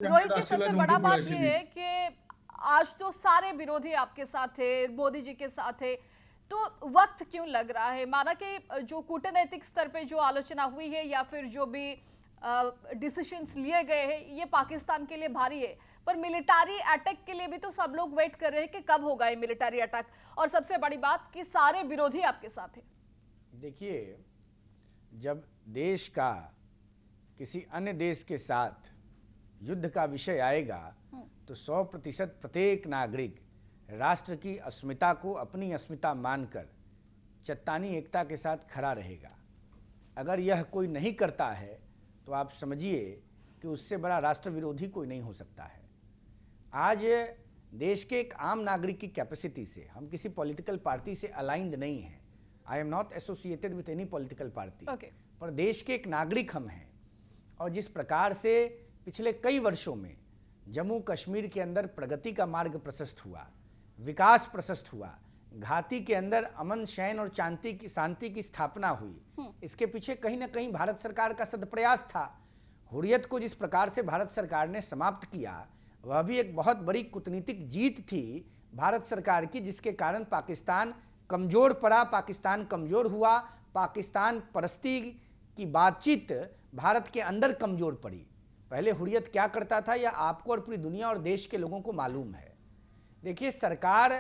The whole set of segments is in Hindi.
रोहित जी, सबसे बड़ा बात ये है कि आज तो सारे विरोधी आपके साथ थे, मोदी जी के साथ थे, तो वक्त क्यों लग रहा है? माना कि जो कूटनैतिक स्तर पे जो आलोचना हुई है या फिर जो भी डिसीजंस लिए गए हैं, ये पाकिस्तान के लिए भारी है, पर मिलिट्री अटैक के लिए भी तो सब लोग वेट कर रहे हैं कि कब होगा ये मिलिट्री अटैक। और सबसे बड़ी बात कि सारे विरोधी आपके साथ हैं। देखिए, जब देश का किसी अन्य देश के साथ युद्ध का विषय आएगा तो 100% प्रत्येक नागरिक राष्ट्र की अस्मिता को अपनी अस्मिता मानकर चट्टानी एकता के साथ खड़ा रहेगा। अगर यह कोई नहीं करता है तो आप समझिए कि उससे बड़ा राष्ट्र विरोधी कोई नहीं हो सकता है। आज देश के एक आम नागरिक की कैपेसिटी से, हम किसी पॉलिटिकल पार्टी से अलाइंड नहीं हैं, I am not associated with any political party, पर देश के एक नागरिक हम हैं। और जिस प्रकार से पिछले कई वर्षों में जम्मू कश्मीर के अंदर प्रगति का मार्ग प्रशस्त हुआ, विकास प्रशस्त हुआ, घाटी के अंदर अमन शैन और शांति की स्थापना हुई, इसके पीछे कहीं ना कहीं भारत सरकार का सदप्रयास था। हुर्रियत को जिस प्रकार से भारत सरकार ने समाप्त किया, वह भी एक बहुत बड़ी कूटनीतिक जीत थी भारत सरकार की, जिसके कारण पाकिस्तान कमजोर पड़ा, पाकिस्तान कमजोर हुआ, पाकिस्तान परस्ती की बातचीत भारत के अंदर कमजोर पड़ी। पहले हुर्रियत क्या करता था यह आपको और पूरी दुनिया और देश के लोगों को मालूम है। देखिए, सरकार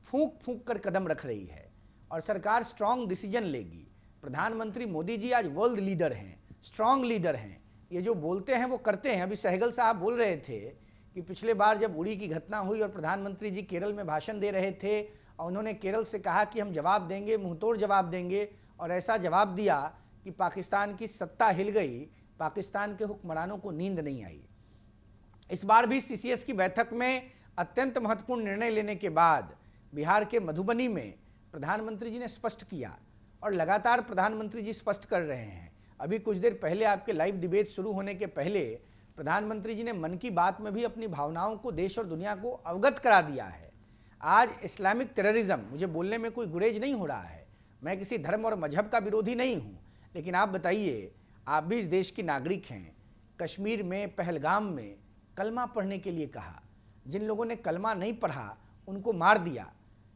फूंक फूंक कर कदम रख रही है और सरकार स्ट्रांग डिसीजन लेगी। प्रधानमंत्री मोदी जी आज वर्ल्ड लीडर हैं, स्ट्रांग लीडर हैं, ये जो बोलते हैं वो करते हैं। अभी सहगल साहब बोल रहे थे कि पिछले बार जब उड़ी की घटना हुई और प्रधानमंत्री जी केरल में भाषण दे रहे थे और उन्होंने केरल से कहा कि हम जवाब देंगे, मुंहतोड़ जवाब देंगे, और ऐसा जवाब दिया कि पाकिस्तान की सत्ता हिल गई, पाकिस्तान के हुक्मरानों को नींद नहीं आई। इस बार भी सीसीएस की बैठक में अत्यंत महत्वपूर्ण निर्णय लेने के बाद बिहार के मधुबनी में प्रधानमंत्री जी ने स्पष्ट किया और लगातार प्रधानमंत्री जी स्पष्ट कर रहे हैं। अभी कुछ देर पहले आपके लाइव डिबेट शुरू होने के पहले प्रधानमंत्री जी ने मन की बात में भी अपनी भावनाओं को देश और दुनिया को अवगत करा दिया है। आज इस्लामिक टेररिज्म, मुझे बोलने में कोई गुरेज नहीं हो रहा है, मैं किसी धर्म और मजहब का विरोधी नहीं हूँ, लेकिन आप बताइए, आप भी इस देश की नागरिक हैं। कश्मीर में पहलगाम में कलमा पढ़ने के लिए कहा, जिन लोगों ने कलमा नहीं पढ़ा उनको मार दिया।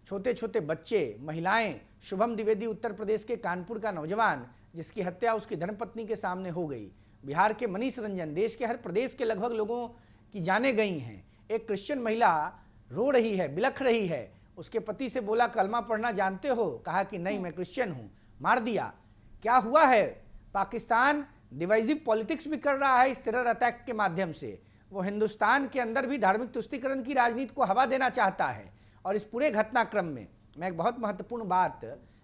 छोटे छोटे बच्चे, महिलाएं, शुभम द्विवेदी उत्तर प्रदेश के कानपुर का नौजवान जिसकी हत्या उसकी धर्मपत्नी के सामने हो गई, बिहार के मनीष रंजन, देश के हर प्रदेश के लगभग लोगों की जानें गई हैं। एक क्रिश्चियन महिला रो रही है, बिलख रही है, उसके पति से बोला कलमा पढ़ना जानते हो, कहा कि नहीं मैं क्रिश्चियन हूँ, मार दिया। क्या हुआ है? पाकिस्तान डिवाइसिव पॉलिटिक्स भी कर रहा है इस टेरर अटैक के माध्यम से। वो हिंदुस्तान के अंदर भी धार्मिक तुष्टीकरण की राजनीति को हवा देना चाहता है। और इस पूरे घटनाक्रम में मैं एक बहुत महत्वपूर्ण बात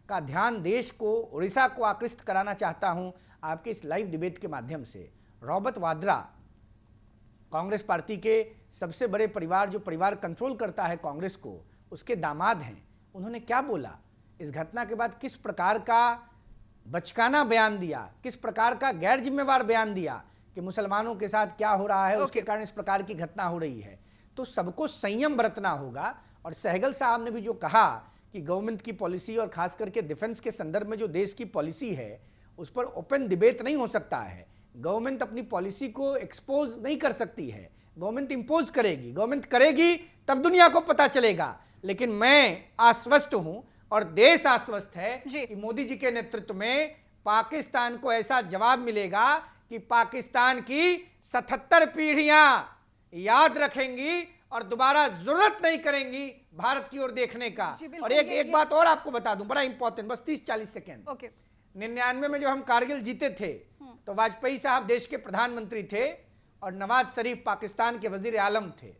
का ध्यान देश को, उड़ीसा को आकृष्ट कराना चाहता हूं आपके इस लाइव डिबेट के माध्यम से। रॉबर्ट वाड्रा, कांग्रेस पार्टी के सबसे बड़े परिवार, जो परिवार कंट्रोल करता है कांग्रेस को, उसके दामाद हैं। उन्होंने क्या बोला इस घटना के बाद, किस प्रकार का बचकाना बयान दिया, किस प्रकार का गैर जिम्मेवार बयान दिया कि मुसलमानों के साथ क्या हो रहा है, उसके कारण इस प्रकार की घटना हो रही है। तो सबको संयम बरतना होगा। और सहगल साहब ने भी जो कहा कि गवर्नमेंट की पॉलिसी और खास करके डिफेंस के संदर्भ में जो देश की पॉलिसी है उस पर ओपन डिबेट नहीं हो सकता है। गवर्नमेंट अपनी पॉलिसी को एक्सपोज नहीं कर सकती है, गवर्नमेंट इंपोज करेगी, गवर्नमेंट करेगी तब दुनिया को पता चलेगा। लेकिन मैं आश्वस्त हूं और देश आश्वस्त है कि मोदी जी के नेतृत्व में पाकिस्तान को ऐसा जवाब मिलेगा कि पाकिस्तान की 77 पीढ़ियां याद रखेंगी और दोबारा जरूरत नहीं करेंगी भारत की ओर देखने का। और एक बात और आपको बता दूं, बड़ा इंपॉर्टेंट, बस 30-40 सेकेंड। 99 में जब हम कारगिल जीते थे तो वाजपेयी साहब देश के प्रधानमंत्री थे और नवाज शरीफ पाकिस्तान के वजीर आलम थे।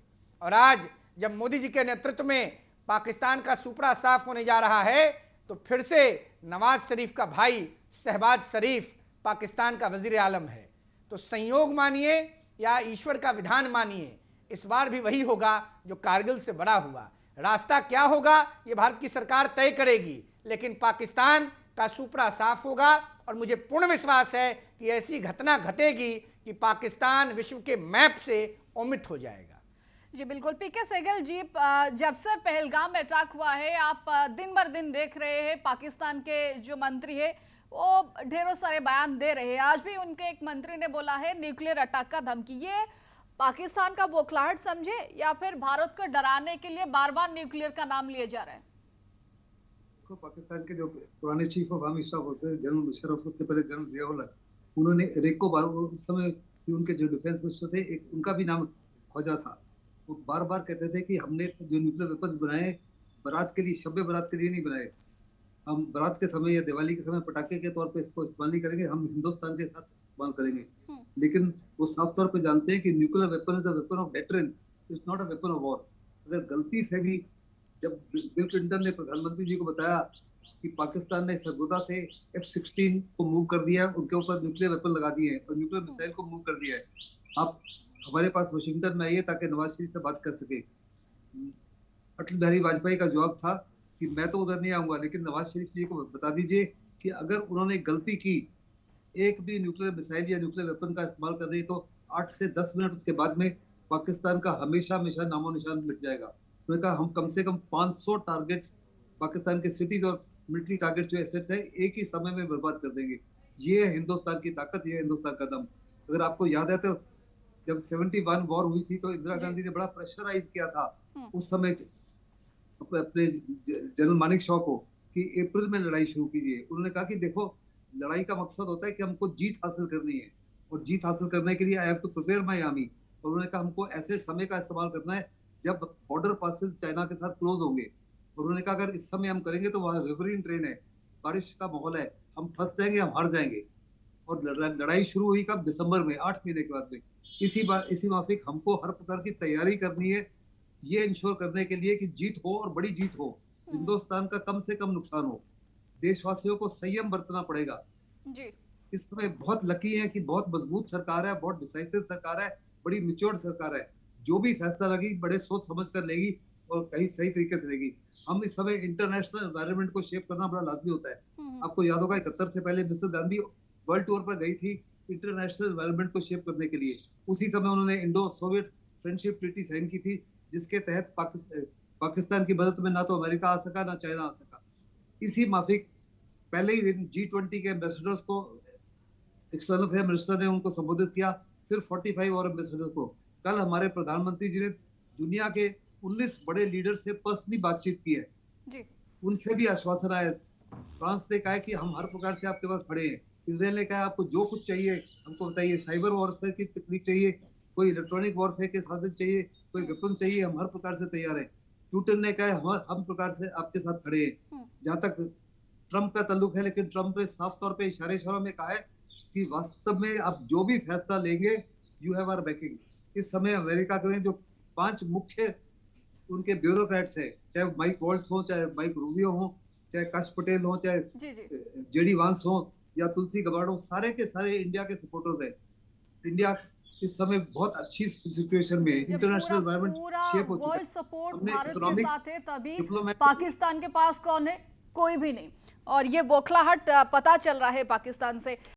और आज जब मोदी जी के नेतृत्व में पाकिस्तान का सुपड़ा साफ होने जा रहा है तो फिर से नवाज शरीफ का भाई शहबाज शरीफ पाकिस्तान का वजीर आलम है। तो संयोग मानिए या ईश्वर का विधान मानिए, इस बार भी वही होगा जो कारगिल से बड़ा हुआ। रास्ता क्या होगा ये भारत की सरकार तय करेगी, लेकिन पाकिस्तान का सुपड़ा साफ होगा। और मुझे पूर्ण विश्वास है कि ऐसी घटना घटेगी कि पाकिस्तान विश्व के मैप से ओमित हो जाएगा। जी बिल्कुल। पीके सहगल जी, जब से पहलगाम में अटैक हुआ है, आप दिन भर दिन देख रहे हैं पाकिस्तान के जो मंत्री है वो ढेरों सारे बयान दे रहे हैं। आज भी उनके एक मंत्री ने बोला है न्यूक्लियर अटैक का धमकी। ये पाकिस्तान का बौखलाहट समझे या फिर भारत को डराने के लिए बार बार न्यूक्लियर का नाम लिया जा रहा है? को पाकिस्तान के जो पुराने चीफ ऑफ आर्मी स्टाफ होते हैं जनरल मुशर्रफ, उससे पहले जनरल जियाउल हक, उन्होंने रेको बार उस समय उनके जो डिफेंस मिनिस्टर थे, एक उनका भी नाम ख्वाजा था। वो बार बार कहते थे कि हमने जो न्यूक्लियर वेपन्स बनाए बारात के लिए, शब बारात के लिए नहीं बनाए। हम बारात के समय या दिवाली के समय पटाखे के तौर पे इसको इस्तेमाल नहीं करेंगे, हम हिंदुस्तान के साथ इस्तेमाल करेंगे। लेकिन वो साफ तौर पे जानते हैं कि nuclear weapon is a weapon of deterrence, it's not a weapon of war. अगर गलती से भी, जब बिल क्लिंटन ने प्रधानमंत्री जी को बताया कि पाकिस्तान ने सरगोदा से F-16 को मूव कर दिया है, उनके ऊपर न्यूक्लियर वेपन लगा दिए हैं और न्यूक्लियर मिसाइल को मूव कर दिया है, आप हमारे पास वाशिंगटन में आइए ताकि नवाज शरीफ से बात कर सके। अटल बिहारी वाजपेयी का जवाब था कि मैं तो उधर नहीं आऊंगा, लेकिन नवाज शरीफ जी को बता दीजिए कि अगर उन्होंने गलती की, एक भी न्यूक्लियर मिसाइल या न्यूक्लियर वेपन का इस्तेमाल कर रही, तो 8 से 10 मिनट उसके बाद में पाकिस्तान का हमेशा हमेशा नामो निशान मिट जाएगा। उन्होंने कहा हम कम से कम 500 टारगेट्स, पाकिस्तान के सिटीज और मिलिट्री टारगेट जो एसेट्स है, एक ही समय में बर्बाद कर देंगे। ये है हिंदुस्तान की ताकत, ये है हिंदुस्तान का दम। अगर आपको याद है तो जब 71 वॉर हुई थी तो इंदिरा गांधी ने बड़ा प्रेशराइज किया था उस समय अपने जनरल मानिक शॉ को कि अप्रैल में लड़ाई शुरू कीजिए। उन्होंने कहा कि देखो, लड़ाई का मकसद होता है कि हमको जीत हासिल करनी है, और जीत हासिल करने के लिए I have to prepare my army. और उन्होंने कहा हमको ऐसे समय का इस्तेमाल करना है जब बॉर्डर पासेस चाइना के साथ क्लोज होंगे। और उन्होंने कहा अगर इस समय हम करेंगे तो वहाँ रिवरिंग ट्रेन है, बारिश का माहौल है, हम फंस जाएंगे, हम हार जाएंगे। और लड़ाई शुरू हुई कब? दिसंबर में, 8 महीने के बाद में। इसी माफिक हमको हर प्रकार की तैयारी करनी है, ये इंश्योर करने के लिए कि जीत हो और बड़ी जीत हो, हिंदुस्तान का कम से कम नुकसान हो। देशवासियों को संयम बरतना पड़ेगा जी। इस समय। बहुत लकी है कि बहुत मजबूत सरकार है, बहुत डिसाइसिव सरकार है, बड़ी मैच्योर्ड सरकार है। जो भी फैसला लेगी बड़े सोच समझ कर लेगी और कहीं सही तरीके से लेगी। हम इस समय इंटरनेशनल एनवायरनमेंट को शेप करना बड़ा लाजमी होता है। आपको याद होगा 71 से पहले मिसेस गांधी वर्ल्ड टूर पर गई थी इंटरनेशनल एनवायरनमेंट को शेप करने के लिए। उसी समय उन्होंने Indo Soviet friendship treaty sign की थी, जिसके तहत पाकिस्तान की मदद में ना तो अमेरिका आ सका ना चाइना आ सका। इसी माफिक पहले ही दिन G20 के एम्बेसडर्स को एक्सटर्नल अफेयर मिनिस्टर ने उनको संबोधित किया, फिर 45 और एम्बेसडर को। कल हमारे प्रधानमंत्री जी ने दुनिया के 19 बड़े लीडर से पर्सनली बातचीत की है जी। उनसे भी आश्वासन आया। फ्रांस ने कहा है कि हम हर प्रकार से आपके पास खड़े हैं। इसराइल ने कहा आपको जो कुछ चाहिए हमको बताइए, साइबर वॉरफेयर की तकनीक चाहिए, कोई इलेक्ट्रॉनिक वॉरफेयर के साधन चाहिए, कोई वेपन चाहिए, हम हर प्रकार से तैयार हैं। ट्विटर ने कहा हम प्रकार से आपके साथ खड़े हैं। जहां तक ट्रंप का ताल्लुक है, लेकिन ट्रंप ने साफ तौर पे इशारों में कहा है कि वास्तव में आप जो भी फैसला लेंगे, यू हैव आवर बैकिंग। इस समय अमेरिका के जो 5 मुख्य उनके ब्यूरोक्रेट्स हैं, चाहे माइक वॉल्ट्स हो, चाहे माइक रूबियो हो, चाहे काश पटेल हो, चाहे जेडी वांस हो या तुलसी गबार्ड हो, सारे के सारे इंडिया के सपोर्टर्स हैं। इंडिया इस समय बहुत अच्छी सिचुएशन में है। इंटरनेशनल एनवायरनमेंट शेप हो चुका है। वर्ल्ड सपोर्ट हमने भारत के इकोनॉमिक साथ है, तभी डिप्लोमेटिक पाकिस्तान के पास कौन है? कोई भी नहीं। और ये बौखलाहट पता चल रहा है पाकिस्तान से।